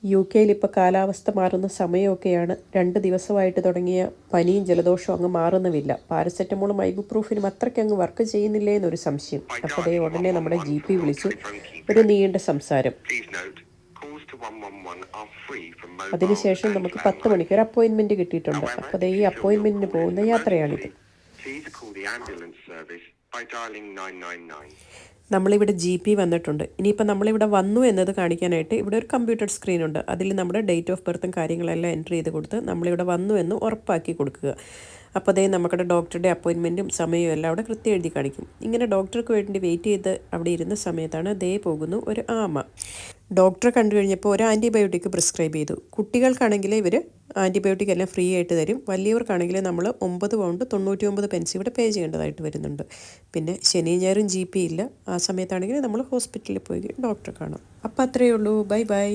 UK ഇപ്പോൾ കാലാവസ്ഥ മാറുന്ന സമയമൊക്കെയാണ്. 2 ദിവസമായിട്ട് തുടങ്ങിയ പനിയും ജലദോഷവും അങ്ങ് മാറുന്നുമില്ല. പാരസെറ്റമോളും ഐബുപ്രൂഫിനും അത്രയ്ക്കങ്ങ് വർക്ക് ചെയ്യുന്നില്ലേ എന്നൊരു സംശയം. അപ്പോൾ ദേ ഉടനെ നമ്മുടെ GP വിളിച്ചു ഒരു നീണ്ട സംസാരം. അതിനുശേഷം നമുക്ക് 10 മണിക്ക് ഒരു അപ്പോയിൻമെൻറ്റ് കിട്ടിയിട്ടുണ്ട്. അപ്പോൾ ദേ ഈ അപ്പോയിൻമെൻറ്റിന് പോകുന്ന യാത്രയാണിത്. നമ്മളിവിടെ GP വന്നിട്ടുണ്ട്. ഇനിയിപ്പോൾ നമ്മളിവിടെ വന്നു എന്നത് കാണിക്കാനായിട്ട് ഇവിടെ ഒരു കമ്പ്യൂട്ടർ സ്ക്രീനുണ്ട്. അതിൽ നമ്മുടെ ഡേറ്റ് ഓഫ് ബർത്തും കാര്യങ്ങളെല്ലാം എൻ്റർ ചെയ്ത് കൊടുത്ത് നമ്മളിവിടെ വന്നു എന്ന് ഉറപ്പാക്കി കൊടുക്കുക. അപ്പോൾ അതേ നമ്മുടെ ഡോക്ടറുടെ അപ്പോയിൻമെൻറ്റും സമയവും എല്ലാം അവിടെ കൃത്യം എഴുതി കാണിക്കും. ഇങ്ങനെ ഡോക്ടർക്ക് വേണ്ടി വെയിറ്റ് ചെയ്ത് അവിടെ ഇരുന്ന സമയത്താണ് ദേ പോകുന്നു ഒരു ആമ. ഡോക്ടറെ കണ്ടു കഴിഞ്ഞപ്പോൾ ഒരു ആൻറ്റിബയോട്ടിക് പ്രിസ്ക്രൈബ് ചെയ്തു. കുട്ടികൾക്കാണെങ്കിൽ ഇവർ ആൻറ്റിബയോട്ടിക് എല്ലാം ഫ്രീ ആയിട്ട് തരും. വലിയവർക്കാണെങ്കിൽ നമ്മൾ 9 പൗണ്ട് 99 പെൻസ് ഇവിടെ പേ ചെയ്യേണ്ടതായിട്ട് വരുന്നുണ്ട്. പിന്നെ ശനിയും ഞായറും GP ഇല്ല. ആ സമയത്താണെങ്കിൽ നമ്മൾ ഹോസ്പിറ്റലിൽ പോയി ഡോക്ടറെ കാണാം. അപ്പോൾ അത്രയേ ഉള്ളൂ. Bye bye.